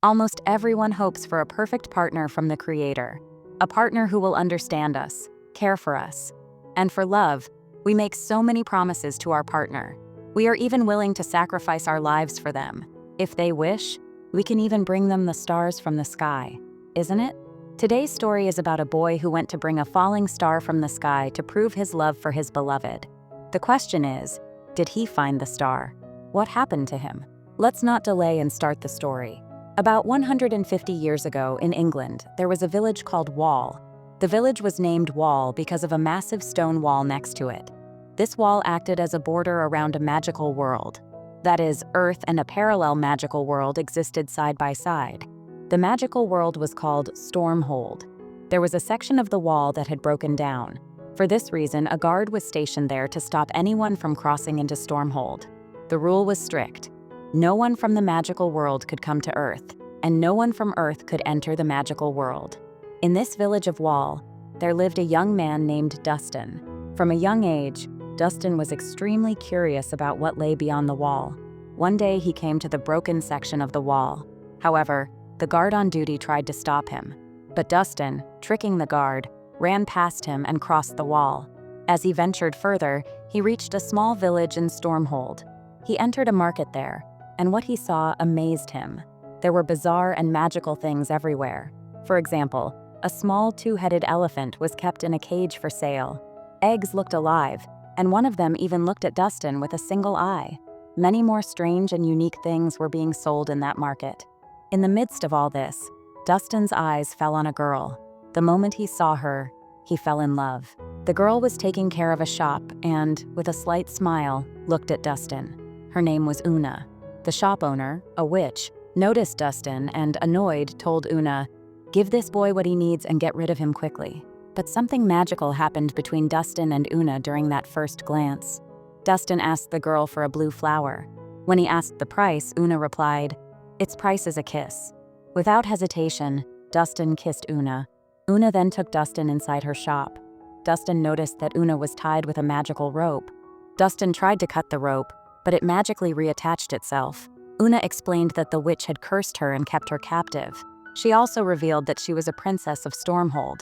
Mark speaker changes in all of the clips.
Speaker 1: Almost everyone hopes for a perfect partner from the Creator, a partner who will understand us, care for us. And for love, we make so many promises to our partner. We are even willing to sacrifice our lives for them. If they wish, we can even bring them the stars from the sky, isn't it? Today's story is about a boy who went to bring a falling star from the sky to prove his love for his beloved. The question is, did he find the star? What happened to him? Let's not delay and start the story. About 150 years ago in England, there was a village called Wall. The village was named Wall because of a massive stone wall next to it. This wall acted as a border around a magical world. That is, Earth and a parallel magical world existed side by side. The magical world was called Stormhold. There was a section of the wall that had broken down. For this reason, a guard was stationed there to stop anyone from crossing into Stormhold. The rule was strict. No one from the magical world could come to Earth, and no one from Earth could enter the magical world. In this village of Wall, there lived a young man named Dustin. From a young age, Dustin was extremely curious about what lay beyond the wall. One day he came to the broken section of the wall. However, the guard on duty tried to stop him. But Dustin, tricking the guard, ran past him and crossed the wall. As he ventured further, he reached a small village in Stormhold. He entered a market there, and what he saw amazed him. There were bizarre and magical things everywhere. For example, a small two-headed elephant was kept in a cage for sale. Eggs looked alive, and one of them even looked at Dustin with a single eye. Many more strange and unique things were being sold in that market. In the midst of all this, Dustin's eyes fell on a girl. The moment he saw her, he fell in love. The girl was taking care of a shop and, with a slight smile, looked at Dustin. Her name was Una. The shop owner, a witch, noticed Dustin and, annoyed, told Una, "Give this boy what he needs and get rid of him quickly." But something magical happened between Dustin and Una during that first glance. Dustin asked the girl for a blue flower. When he asked the price, Una replied, "Its price is a kiss." Without hesitation, Dustin kissed Una. Una then took Dustin inside her shop. Dustin noticed that Una was tied with a magical rope. Dustin tried to cut the rope, but it magically reattached itself. Una explained that the witch had cursed her and kept her captive. She also revealed that she was a princess of Stormhold.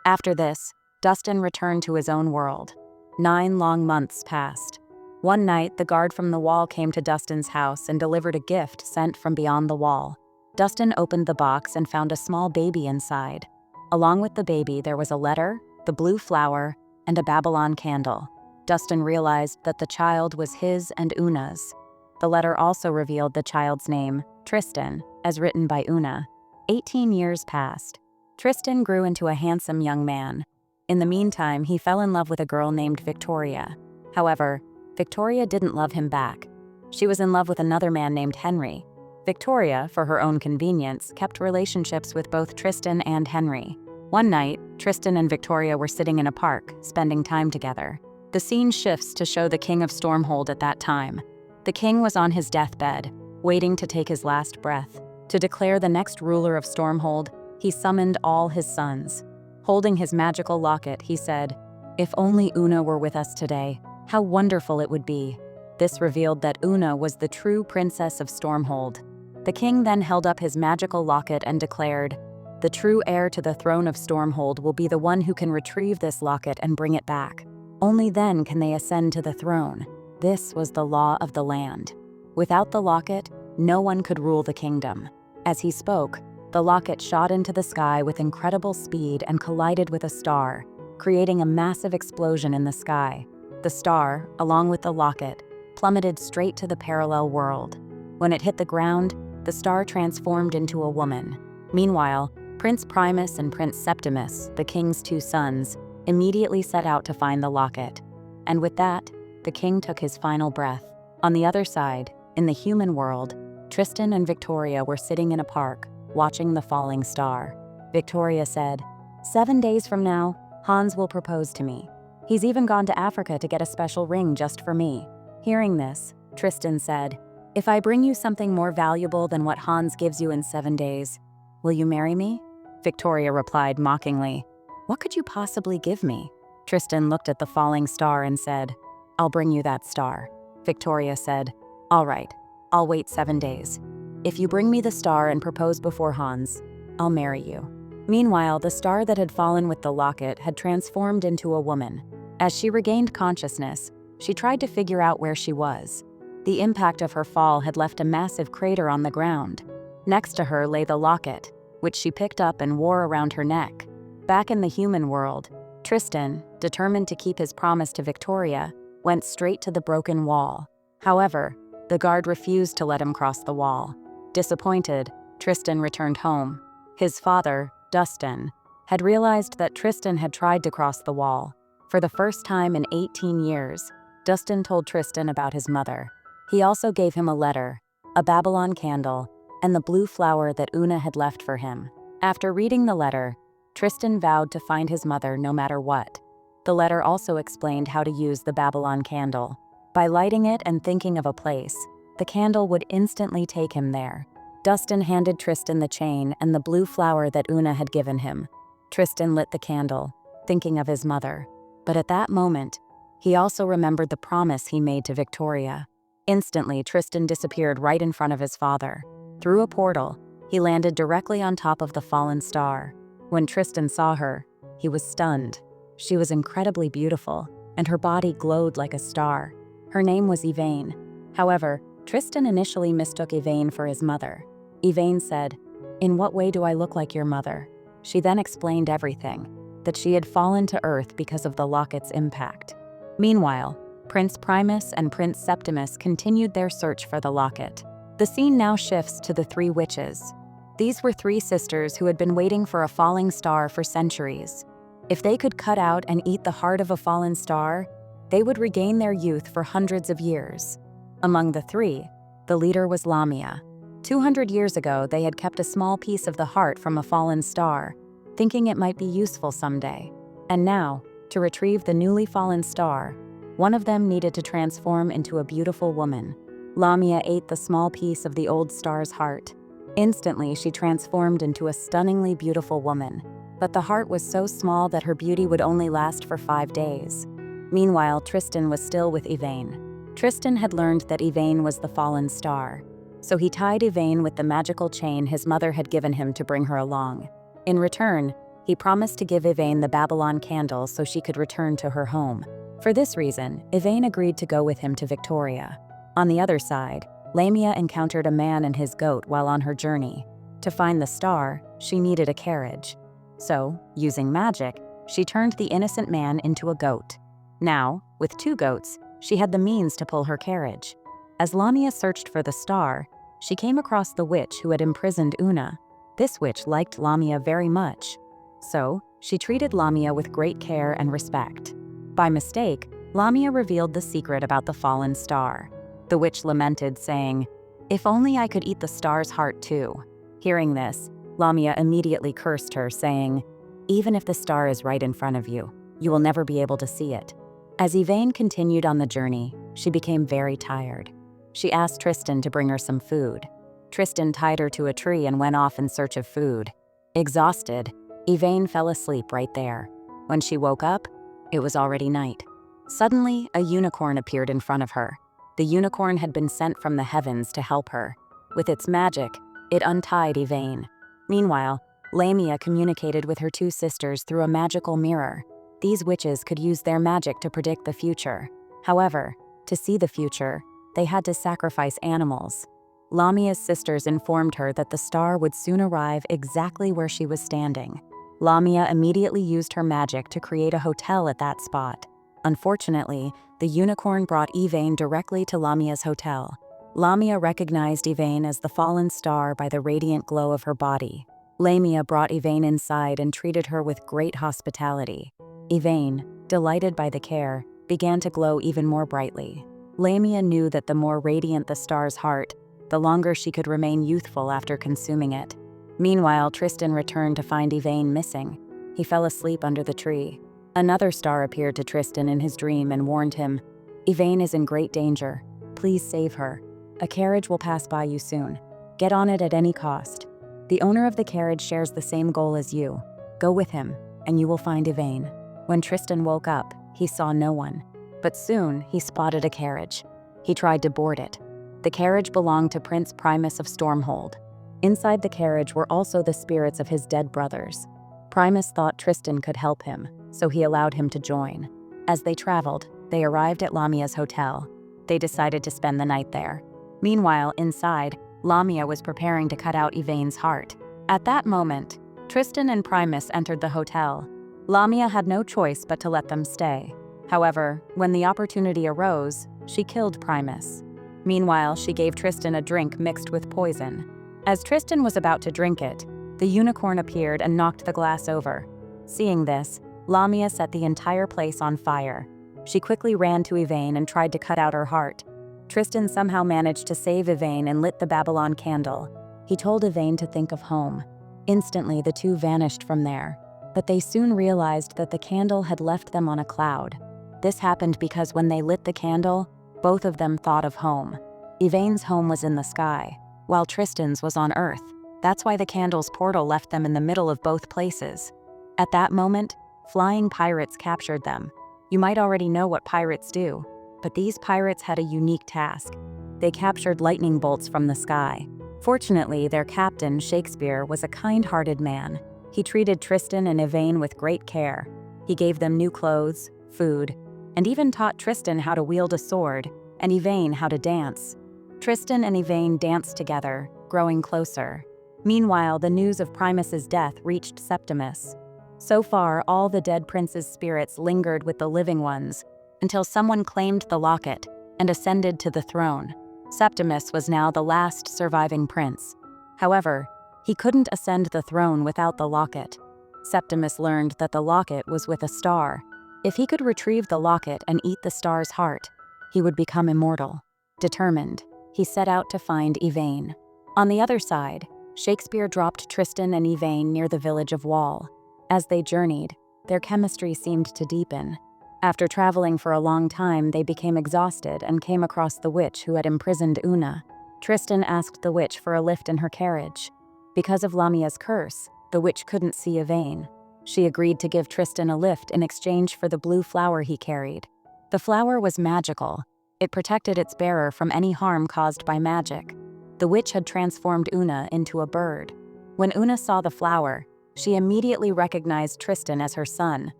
Speaker 1: After this, Dustin returned to his own world. 9 long months passed. One night, the guard from the wall came to Dustin's house and delivered a gift sent from beyond the wall. Dustin opened the box and found a small baby inside. Along with the baby, there was a letter, the blue flower, and a Babylon candle. Dustin realized that the child was his and Una's. The letter also revealed the child's name, Tristan, as written by Una. 18 years passed. Tristan grew into a handsome young man. In the meantime, he fell in love with a girl named Victoria. However, Victoria didn't love him back. She was in love with another man named Henry. Victoria, for her own convenience, kept relationships with both Tristan and Henry. One night, Tristan and Victoria were sitting in a park, spending time together. The scene shifts to show the king of Stormhold at that time. The king was on his deathbed, waiting to take his last breath. To declare the next ruler of Stormhold, he summoned all his sons. Holding his magical locket, he said, "If only Una were with us today, how wonderful it would be." This revealed that Una was the true princess of Stormhold. The king then held up his magical locket and declared, "The true heir to the throne of Stormhold will be the one who can retrieve this locket and bring it back. Only then can they ascend to the throne." This was the law of the land. Without the locket, no one could rule the kingdom. As he spoke, the locket shot into the sky with incredible speed and collided with a star, creating a massive explosion in the sky. The star, along with the locket, plummeted straight to the parallel world. When it hit the ground, the star transformed into a woman. Meanwhile, Prince Primus and Prince Septimus, the king's 2 sons, immediately set out to find the locket. And with that, the king took his final breath. On the other side, in the human world, Tristan and Victoria were sitting in a park, watching the falling star. Victoria said, "7 days from now, Hans will propose to me. He's even gone to Africa to get a special ring just for me." Hearing this, Tristan said, "If I bring you something more valuable than what Hans gives you in 7 days, will you marry me?" Victoria replied mockingly, "What could you possibly give me?" Tristan looked at the falling star and said, "I'll bring you that star." Victoria said, "All right, I'll wait 7 days. "If you bring me the star and propose before Hans, I'll marry you." Meanwhile, the star that had fallen with the locket had transformed into a woman. As she regained consciousness, she tried to figure out where she was. The impact of her fall had left a massive crater on the ground. Next to her lay the locket, which she picked up and wore around her neck. Back in the human world, Tristan, determined to keep his promise to Victoria, went straight to the broken wall. However, the guard refused to let him cross the wall. Disappointed, Tristan returned home. His father, Dustin, had realized that Tristan had tried to cross the wall. For the first time in 18 years, Dustin told Tristan about his mother. He also gave him a letter, a Babylon candle, and the blue flower that Una had left for him. After reading the letter, Tristan vowed to find his mother no matter what. The letter also explained how to use the Babylon candle. By lighting it and thinking of a place, the candle would instantly take him there. Dustin handed Tristan the chain and the blue flower that Una had given him. Tristan lit the candle, thinking of his mother. But at that moment, he also remembered the promise he made to Victoria. Instantly, Tristan disappeared right in front of his father. Through a portal, he landed directly on top of the fallen star. When Tristan saw her, he was stunned. She was incredibly beautiful, and her body glowed like a star. Her name was Yvain. However, Tristan initially mistook Yvain for his mother. Yvain said, "In what way do I look like your mother?" She then explained everything, that she had fallen to Earth because of the locket's impact. Meanwhile, Prince Primus and Prince Septimus continued their search for the locket. The scene now shifts to the three witches. These were three sisters who had been waiting for a falling star for centuries. If they could cut out and eat the heart of a fallen star, they would regain their youth for hundreds of years. Among the three, the leader was Lamia. 200 years ago, they had kept a small piece of the heart from a fallen star, thinking it might be useful someday. And now, to retrieve the newly fallen star, one of them needed to transform into a beautiful woman. Lamia ate the small piece of the old star's heart. Instantly, she transformed into a stunningly beautiful woman. But the heart was so small that her beauty would only last for 5 days. Meanwhile, Tristan was still with Yvain. Tristan had learned that Yvain was the fallen star, so he tied Yvain with the magical chain his mother had given him to bring her along. In return, he promised to give Yvain the Babylon candle so she could return to her home. For this reason, Yvain agreed to go with him to Victoria. On the other side, Lamia encountered a man and his goat while on her journey. To find the star, she needed a carriage. So, using magic, she turned the innocent man into a goat. Now, with 2 goats, she had the means to pull her carriage. As Lamia searched for the star, she came across the witch who had imprisoned Una. This witch liked Lamia very much. So, she treated Lamia with great care and respect. By mistake, Lamia revealed the secret about the fallen star. The witch lamented, saying, "If only I could eat the star's heart too." Hearing this, Lamia immediately cursed her, saying, "Even if the star is right in front of you, you will never be able to see it." As Yvain continued on the journey, she became very tired. She asked Tristan to bring her some food. Tristan tied her to a tree and went off in search of food. Exhausted, Yvain fell asleep right there. When she woke up, it was already night. Suddenly, a unicorn appeared in front of her. The unicorn had been sent from the heavens to help her. With its magic, it untied Yvain. Meanwhile, Lamia communicated with her 2 sisters through a magical mirror. These witches could use their magic to predict the future. However, to see the future, they had to sacrifice animals. Lamia's sisters informed her that the star would soon arrive exactly where she was standing. Lamia immediately used her magic to create a hotel at that spot. Unfortunately, the unicorn brought Yvain directly to Lamia's hotel. Lamia recognized Yvain as the fallen star by the radiant glow of her body. Lamia brought Yvain inside and treated her with great hospitality. Yvain, delighted by the care, began to glow even more brightly. Lamia knew that the more radiant the star's heart, the longer she could remain youthful after consuming it. Meanwhile, Tristan returned to find Yvain missing. He fell asleep under the tree. Another star appeared to Tristan in his dream and warned him, "Yvain is in great danger. Please save her. A carriage will pass by you soon. Get on it at any cost. The owner of the carriage shares the same goal as you. Go with him, and you will find Yvain." When Tristan woke up, he saw no one. But soon, he spotted a carriage. He tried to board it. The carriage belonged to Prince Primus of Stormhold. Inside the carriage were also the spirits of his dead brothers. Primus thought Tristan could help him, so he allowed him to join. As they traveled, they arrived at Lamia's hotel. They decided to spend the night there. Meanwhile, inside, Lamia was preparing to cut out Yvain's heart. At that moment, Tristan and Primus entered the hotel. Lamia had no choice but to let them stay. However, when the opportunity arose, she killed Primus. Meanwhile, she gave Tristan a drink mixed with poison. As Tristan was about to drink it, the unicorn appeared and knocked the glass over. Seeing this, Lamia set the entire place on fire. She quickly ran to Yvain and tried to cut out her heart. Tristan somehow managed to save Yvain and lit the Babylon candle. He told Yvain to think of home. Instantly, the two vanished from there. But they soon realized that the candle had left them on a cloud. This happened because when they lit the candle, both of them thought of home. Yvain's home was in the sky, while Tristan's was on Earth. That's why the candle's portal left them in the middle of both places. At that moment, flying pirates captured them. You might already know what pirates do, but these pirates had a unique task. They captured lightning bolts from the sky. Fortunately, their captain, Shakespeare, was a kind-hearted man. He treated Tristan and Yvain with great care. He gave them new clothes, food, and even taught Tristan how to wield a sword, and Yvain how to dance. Tristan and Yvain danced together, growing closer. Meanwhile, the news of Primus's death reached Septimus. So far, all the dead prince's spirits lingered with the living ones, until someone claimed the locket and ascended to the throne. Septimus was now the last surviving prince. However, he couldn't ascend the throne without the locket. Septimus learned that the locket was with a star. If he could retrieve the locket and eat the star's heart, he would become immortal. Determined, he set out to find Yvain. On the other side, Shakespeare dropped Tristan and Yvain near the village of Wall. As they journeyed, their chemistry seemed to deepen. After traveling for a long time, they became exhausted and came across the witch who had imprisoned Una. Tristan asked the witch for a lift in her carriage. Because of Lamia's curse, the witch couldn't see Yvain. She agreed to give Tristan a lift in exchange for the blue flower he carried. The flower was magical. It protected its bearer from any harm caused by magic. The witch had transformed Una into a bird. When Una saw the flower, she immediately recognized Tristan as her son.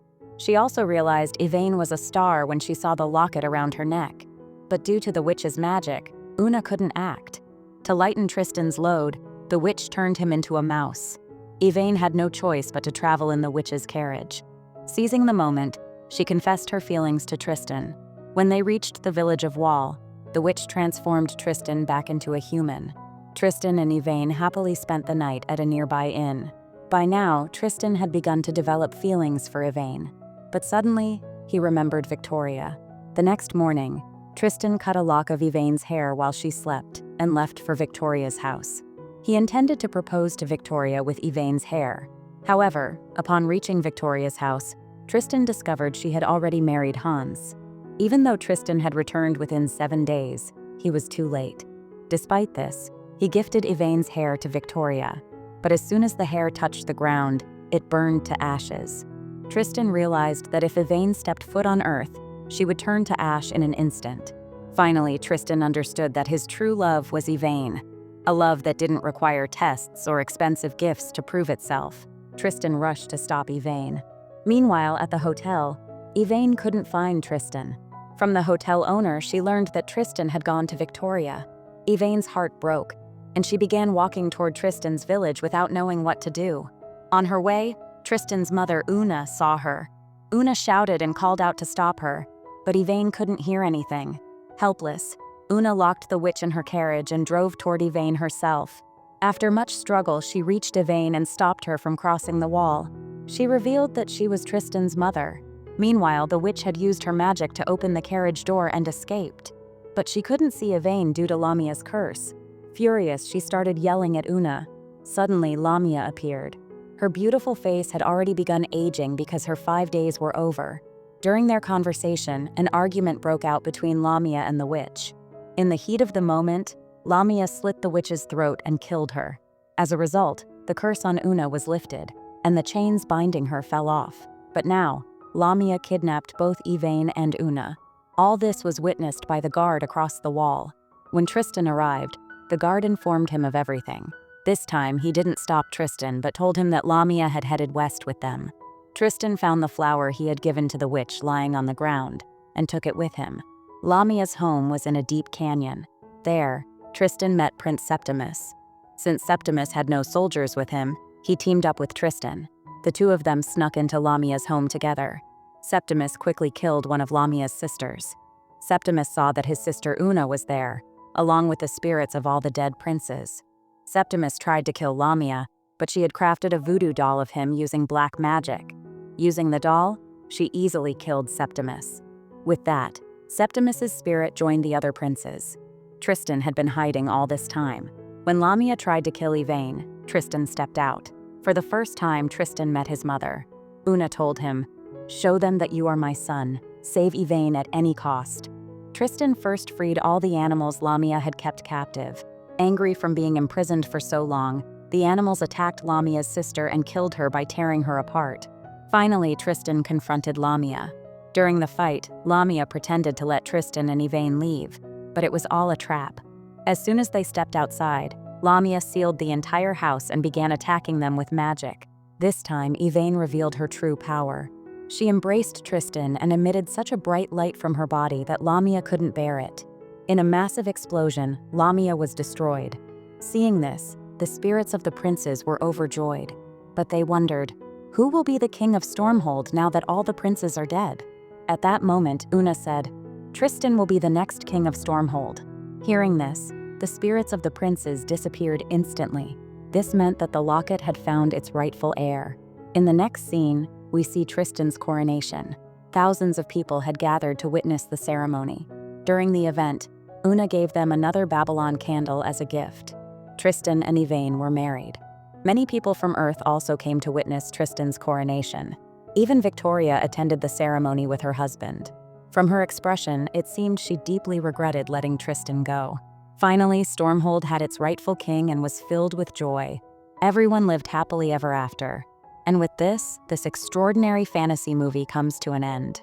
Speaker 1: She also realized Yvain was a star when she saw the locket around her neck. But due to the witch's magic, Una couldn't act. To lighten Tristan's load, the witch turned him into a mouse. Yvain had no choice but to travel in the witch's carriage. Seizing the moment, she confessed her feelings to Tristan. When they reached the village of Wall, the witch transformed Tristan back into a human. Tristan and Yvain happily spent the night at a nearby inn. By now, Tristan had begun to develop feelings for Yvain. But suddenly, he remembered Victoria. The next morning, Tristan cut a lock of Yvain's hair while she slept and left for Victoria's house. He intended to propose to Victoria with Yvain's hair. However, upon reaching Victoria's house, Tristan discovered she had already married Hans. Even though Tristan had returned within 7 days, he was too late. Despite this, he gifted Yvain's hair to Victoria. But as soon as the hair touched the ground, it burned to ashes. Tristan realized that if Yvain stepped foot on Earth, she would turn to ash in an instant. Finally, Tristan understood that his true love was Yvain, a love that didn't require tests or expensive gifts to prove itself. Tristan rushed to stop Yvain. Meanwhile, at the hotel, Yvain couldn't find Tristan. From the hotel owner, she learned that Tristan had gone to Victoria. Yvain's heart broke, and she began walking toward Tristan's village without knowing what to do. On her way, Tristan's mother, Una, saw her. Una shouted and called out to stop her, but Yvain couldn't hear anything. Helpless, Una locked the witch in her carriage and drove toward Yvain herself. After much struggle, she reached Yvain and stopped her from crossing the wall. She revealed that she was Tristan's mother. Meanwhile, the witch had used her magic to open the carriage door and escaped. But she couldn't see Yvain due to Lamia's curse. Furious, she started yelling at Una. Suddenly, Lamia appeared. Her beautiful face had already begun aging because her 5 days were over. During their conversation, an argument broke out between Lamia and the witch. In the heat of the moment, Lamia slit the witch's throat and killed her. As a result, the curse on Una was lifted, and the chains binding her fell off. But now, Lamia kidnapped both Yvain and Una. All this was witnessed by the guard across the wall. When Tristan arrived, the guard informed him of everything. This time, he didn't stop Tristan but told him that Lamia had headed west with them. Tristan found the flower he had given to the witch lying on the ground and took it with him. Lamia's home was in a deep canyon. There, Tristan met Prince Septimus. Since Septimus had no soldiers with him, he teamed up with Tristan. The two of them snuck into Lamia's home together. Septimus quickly killed one of Lamia's sisters. Septimus saw that his sister Una was there, along with the spirits of all the dead princes. Septimus tried to kill Lamia, but she had crafted a voodoo doll of him using black magic. Using the doll, she easily killed Septimus. With that, Septimus's spirit joined the other princes. Tristan had been hiding all this time. When Lamia tried to kill Yvain, Tristan stepped out. For the first time, Tristan met his mother. Una told him, "Show them that you are my son. Save Yvain at any cost." Tristan first freed all the animals Lamia had kept captive. Angry from being imprisoned for so long, the animals attacked Lamia's sister and killed her by tearing her apart. Finally, Tristan confronted Lamia. During the fight, Lamia pretended to let Tristan and Yvain leave, but it was all a trap. As soon as they stepped outside, Lamia sealed the entire house and began attacking them with magic. This time, Yvain revealed her true power. She embraced Tristan and emitted such a bright light from her body that Lamia couldn't bear it. In a massive explosion, Lamia was destroyed. Seeing this, the spirits of the princes were overjoyed. But they wondered, who will be the king of Stormhold now that all the princes are dead? At that moment, Una said, "Tristan will be the next king of Stormhold." Hearing this, the spirits of the princes disappeared instantly. This meant that the locket had found its rightful heir. In the next scene, we see Tristan's coronation. Thousands of people had gathered to witness the ceremony. During the event, Una gave them another Babylon candle as a gift. Tristan and Yvain were married. Many people from Earth also came to witness Tristan's coronation. Even Victoria attended the ceremony with her husband. From her expression, it seemed she deeply regretted letting Tristan go. Finally, Stormhold had its rightful king and was filled with joy. Everyone lived happily ever after. And with this extraordinary fantasy movie comes to an end.